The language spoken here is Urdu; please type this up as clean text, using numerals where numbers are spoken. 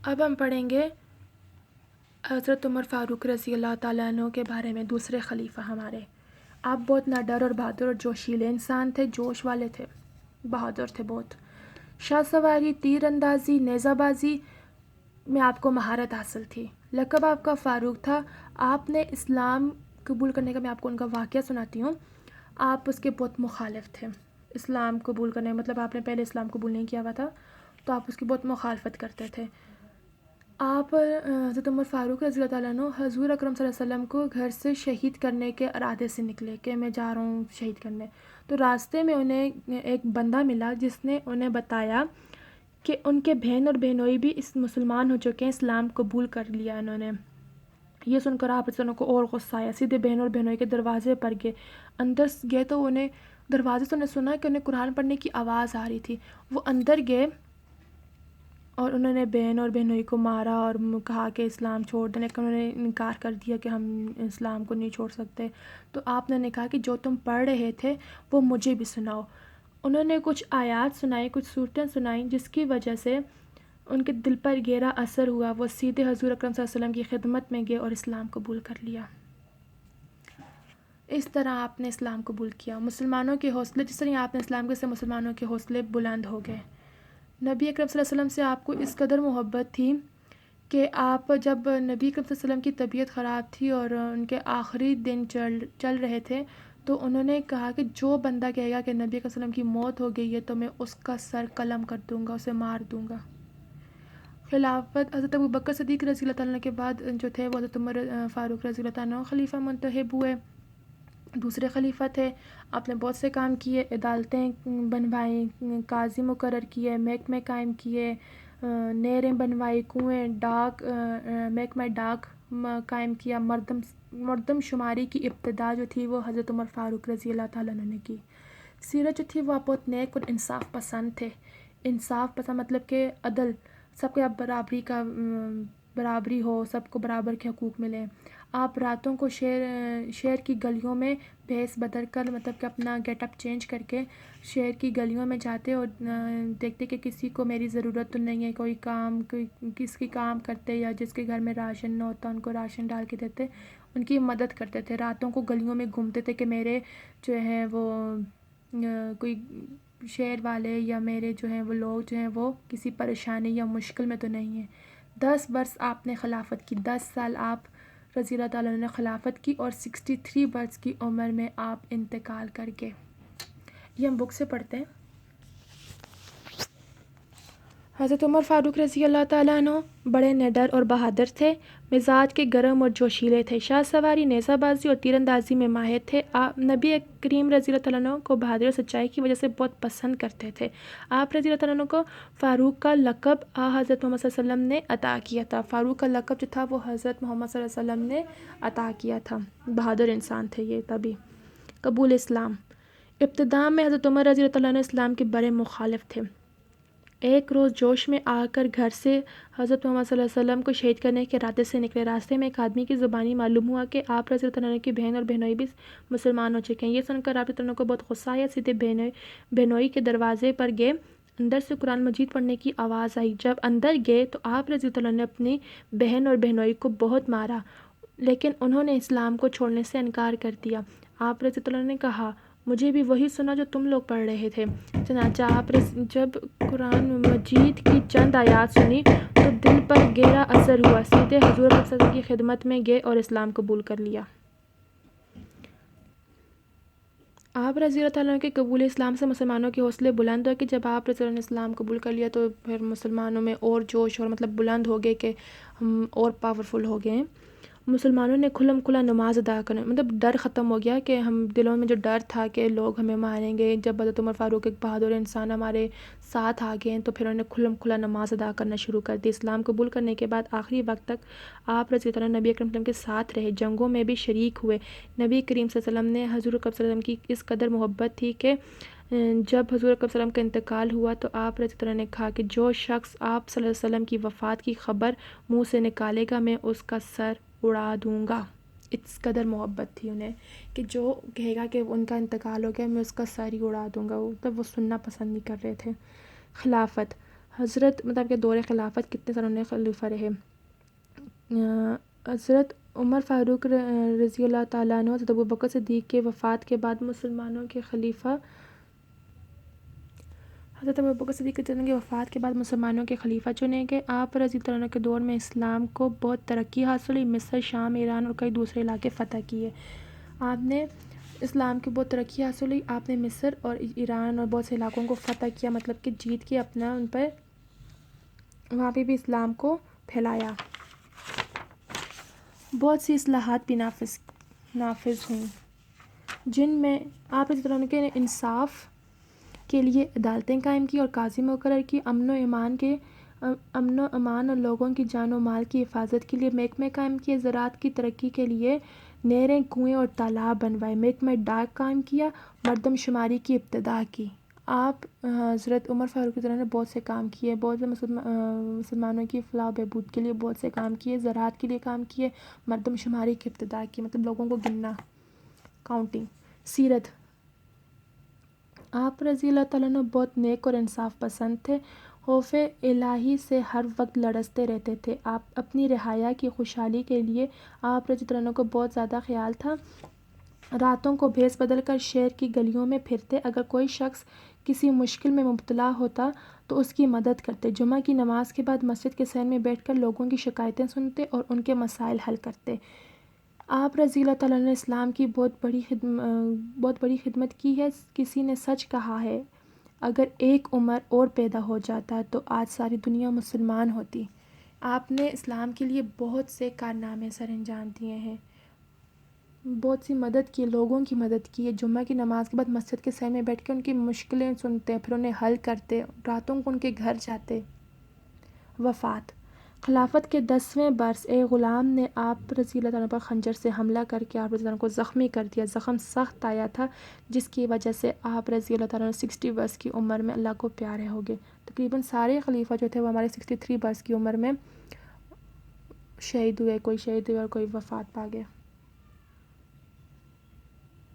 اب ہم پڑھیں گے حضرت عمر فاروق رضی اللہ تعالیٰ عنہ کے بارے میں، دوسرے خلیفہ ہمارے۔ آپ بہت نڈر اور بہادر اور جوشیلے انسان تھے، جوش والے تھے، بہادر تھے بہت۔ شاہ سواری، تیر اندازی، نیزہ بازی میں آپ کو مہارت حاصل تھی۔ لقب آپ کا فاروق تھا۔ آپ نے اسلام قبول کرنے کا، میں آپ کو ان کا واقعہ سناتی ہوں۔ آپ اس کے بہت مخالف تھے، اسلام قبول کرنے مطلب آپ نے پہلے اسلام قبول نہیں کیا ہوا تھا، تو آپ اس کی بہت مخالفت کرتے تھے۔ آپ حضرت عمر فاروق رضی اللہ تعالیٰ عنہ حضور اکرم صلی اللہ علیہ وسلم کو گھر سے شہید کرنے کے ارادے سے نکلے کہ میں جا رہا ہوں شہید کرنے۔ تو راستے میں انہیں ایک بندہ ملا جس نے انہیں بتایا کہ ان کے بہن اور بہنوئی بھی اس مسلمان ہو چکے ہیں، اسلام قبول کر لیا انہوں نے۔ یہ سن کر آپ کو اور غصہ آیا، سیدھے بہن اور بہنوئی کے دروازے پر گئے۔ اندر گئے تو انہیں دروازے سے انہیں سنا کہ انہیں قرآن پڑھنے کی آواز آ رہی تھی۔ وہ اندر گئے اور انہوں نے بہن اور بہنوئی کو مارا اور کہا کہ اسلام چھوڑ دیں، لیکن انہوں نے انکار کر دیا کہ ہم اسلام کو نہیں چھوڑ سکتے۔ تو آپ نے کہا کہ جو تم پڑھ رہے تھے وہ مجھے بھی سناؤ۔ انہوں نے کچھ آیات سنائی، کچھ صورتیں سنائیں، جس کی وجہ سے ان کے دل پر گہرا اثر ہوا۔ وہ سیدھے حضور اکرم صلی اللہ علیہ وسلم کی خدمت میں گئے اور اسلام قبول کر لیا۔ اس طرح آپ نے اسلام قبول کیا۔ مسلمانوں کے حوصلے، جس طرح آپ نے اسلام کے، سے مسلمانوں کے حوصلے بلند ہو گئے۔ نبی اکرم صلی اللہ علیہ وسلم سے آپ کو اس قدر محبت تھی کہ آپ جب نبی اکرم صلی اللہ علیہ وسلم کی طبیعت خراب تھی اور ان کے آخری دن چل رہے تھے، تو انہوں نے کہا کہ جو بندہ کہے گا کہ نبی اکرم صلی اللہ علیہ وسلم کی موت ہو گئی ہے تو میں اس کا سر قلم کر دوں گا، اسے مار دوں گا۔ خلافت حضرت ابوبکر صدیق رضی اللہ تعالیٰ عنہ کے بعد جو تھے وہ حضرت عمر فاروق رضی اللہ تعالیٰ عنہ خلیفہ منتخب ہوئے، دوسرے خلیفہ تھے۔ آپ نے بہت سے کام کیے، عدالتیں بنوائیں، قاضی مقرر کیے، محکمے قائم کیے، نہریں بنوائی، کنویں، ڈاک محکمہ ڈاک قائم کیا۔ مردم شماری کی ابتدا جو تھی وہ حضرت عمر فاروق رضی اللہ تعالیٰ عنہ نے کی۔ سیرت جو تھی وہ آپ بہت نیک اور انصاف پسند تھے۔ انصاف پسند مطلب کہ عدل، سب کے برابری ہو، سب کو برابر کے حقوق ملیں۔ آپ راتوں کو شہر کی گلیوں میں بھیس بدل کر، مطلب کہ اپنا گیٹ اپ چینج کر کے شہر کی گلیوں میں جاتے اور دیکھتے کہ کسی کو میری ضرورت تو نہیں ہے، کوئی کس کی کام کرتے یا جس کے گھر میں راشن نہ ہوتا ان کو راشن ڈال کے دیتے، ان کی مدد کرتے تھے۔ راتوں کو گلیوں میں گھومتے تھے کہ میرے جو ہیں وہ کوئی شہر والے یا میرے جو ہیں وہ لوگ جو ہیں وہ کسی پریشانی یا مشکل میں تو نہیں ہیں۔ 10 برس آپ نے خلافت کی، 10 سال آپ رضی اللہ تعالیٰ عنہ نے خلافت کی اور 63 برس کی عمر میں آپ انتقال کر گئے۔ یہ ہم بک سے پڑھتے ہیں۔ حضرت عمر فاروق رضی اللہ تعالیٰ عنہ بڑے نڈر اور بہادر تھے، مزاج کے گرم اور جوشیلے تھے، شاہ سواری، نیزہ بازی اور تیر اندازی میں ماہر تھے۔ آپ نبی کریم رضی اللہ تعالیٰ عنہ کو بہادری اور سچائی کی وجہ سے بہت پسند کرتے تھے۔ آپ رضی اللہ تعالیٰ عنہ کو فاروق کا لقب حضرت محمد صلی اللہ علیہ وسلم نے عطا کیا تھا۔ فاروق کا لقب جو تھا وہ حضرت محمد صلی اللہ علیہ وسلم نے عطا کیا تھا۔ بہادر انسان تھے یہ تبھی۔ قبول اسلام۔ ابتدا میں حضرت عمر رضی اللہ تعالیٰ عنہ اسلام کے بڑے مخالف تھے۔ ایک روز جوش میں آ کر گھر سے حضرت محمد صلی اللہ علیہ وسلم کو شہید کرنے کے ارادے سے نکلے۔ راستے میں ایک آدمی کی زبانی معلوم ہوا کہ آپ رضی اللہ عنہ کی بہن اور بہنوئی بھی مسلمان ہو چکے ہیں۔ یہ سن کر آپ رضی اللہ عنہ کو بہت غصہ آیا، سیدھے بہنوئی کے دروازے پر گئے۔ اندر سے قرآن مجید پڑھنے کی آواز آئی۔ جب اندر گئے تو آپ رضی اللہ عنہ نے اپنی بہن اور بہنوئی کو بہت مارا، لیکن انہوں نے اسلام کو چھوڑنے سے انکار کر دیا۔ آپ رضی اللہ عنہ نے کہا، مجھے بھی وہی سنا جو تم لوگ پڑھ رہے تھے۔ چنانچہ آپ جب قرآن مجید کی چند آیات سنی تو دل پر گہرا اثر ہوا، سیدھے حضور صلی اللہ علیہ وسلم کی خدمت میں گئے اور اسلام قبول کر لیا۔ آپ رضی اللہ تعالیٰ عنہ کے قبول اسلام سے مسلمانوں کے حوصلے بلند ہوئے کہ جب آپ رضی اللہ عنہ نے اسلام قبول کر لیا تو پھر مسلمانوں میں اور جوش اور بلند ہو گئے کہ ہم اور پاورفل ہو گئے ہیں۔ مسلمانوں نے کھلم کھلا نماز ادا کرنا، ڈر ختم ہو گیا کہ ہم دلوں میں جو ڈر تھا کہ لوگ ہمیں ماریں گے، جب حضرت عمر فاروق ایک بہادر انسان ہمارے ساتھ آ گئے ہیں تو پھر انہوں نے کھلم کھلا نماز ادا کرنا شروع کر دی۔ اسلام قبول کرنے کے بعد آخری وقت تک آپ رضی اللہ عنہ نبی اکرم صلی اللہ علیہ وسلم کے ساتھ رہے، جنگوں میں بھی شریک ہوئے۔ نبی کریم صلی اللہ علیہ وسلم نے حضور اکرم صلی اللہ علیہ وسلم کی اس قدر محبت تھی کہ جب حضور اکرم صلی اللہ علیہ وسلم کا انتقال ہوا تو آپ رضی اللہ عنہ نے کہا کہ جو شخص آپ صلی اللہ علیہ وسلم کی وفات کی خبر منہ سے نکالے گا میں اس کا سر اڑا دوں گا۔ اس قدر محبت تھی انہیں کہ جو کہے گا کہ ان کا انتقال ہو گیا میں اس کا سر ہی اڑا دوں گا، وہ سننا پسند نہیں کر رہے تھے۔ خلافت۔ حضرت مطلب کہ دور خلافت کتنے سال انہیں خلیفہ رہے؟ حضرت عمر فاروق رضی اللہ تعالیٰ عنہ حضرت ابوبکر صدیق کے وفات کے بعد مسلمانوں کے خلیفہ چنے گئے۔ آپ رضی اللہ عنہ کے دور میں اسلام کو بہت ترقی حاصل ہوئی۔ مصر، شام، ایران اور کئی دوسرے علاقے فتح کیے۔ آپ نے اسلام کی بہت ترقی حاصل ہوئی، آپ نے مصر اور ایران اور بہت سے علاقوں کو فتح کیا، مطلب کہ جیت کے اپنا ان پر وہاں پہ بھی اسلام کو پھیلایا۔ بہت سی اصلاحات بھی نافذ ہوئیں، جن میں آپ رضی اللہ عنہ کے انصاف کے لیے عدالتیں قائم کی اور قاضی مقرر کی، امن و امان اور لوگوں کی جان و مال کی حفاظت کے لیے محکمے قائم کیے، زراعت کی ترقی کے لیے نہریں، کنویں اور تالاب بنوائے، محکمہ ڈاک قائم کیا، مردم شماری کی ابتدا کی۔ آپ حضرت عمر فاروق رضی اللہ عنہ نے بہت سے کام کیے، بہت سے مسلمانوں کی فلاح و بہبود کے لیے بہت سے کام کیے، زراعت کے لیے کام کیے، مردم شماری کی ابتدا کی، مطلب لوگوں کو گننا، کاؤنٹنگ۔ سیرت: آپ رضی اللہ تعالیٰ عنہ بہت نیک اور انصاف پسند تھے، خوف الہی سے ہر وقت لرزتے رہتے تھے۔ آپ اپنی رعایا کی خوشحالی کے لیے آپ رضی اللہ عنہ کو بہت زیادہ خیال تھا، راتوں کو بھیس بدل کر شہر کی گلیوں میں پھرتے، اگر کوئی شخص کسی مشکل میں مبتلا ہوتا تو اس کی مدد کرتے، جمعہ کی نماز کے بعد مسجد کے صحن میں بیٹھ کر لوگوں کی شکایتیں سنتے اور ان کے مسائل حل کرتے۔ آپ رضی اللہ تعالیٰ عنہ نے اسلام کی بہت بڑی خدمت کی ہے۔ کسی نے سچ کہا ہے، اگر ایک عمر اور پیدا ہو جاتا تو آج ساری دنیا مسلمان ہوتی۔ آپ نے اسلام کے لیے بہت سے کارنامے سر انجام دیے ہیں، بہت سی مدد کی، لوگوں کی مدد کی ہے، جمعہ کی نماز کے بعد مسجد کے صحن میں بیٹھ کے ان کی مشکلیں سنتے، پھر انہیں حل کرتے، راتوں کو ان کے گھر جاتے۔ وفات: خلافت کے 10ویں برس ایک غلام نے آپ رضی اللہ عنہ پر خنجر سے حملہ کر کے آپ رضی اللہ عنہ کو زخمی کر دیا۔ زخم سخت آیا تھا، جس کی وجہ سے آپ رضی اللہ عنہ 60 برس کی عمر میں اللہ کو پیارے ہو گئے۔ تقریباً سارے خلیفہ جو تھے وہ ہمارے 63 برس کی عمر میں شہید ہوئے، کوئی شہید ہوئے اور کوئی وفات پا گئے۔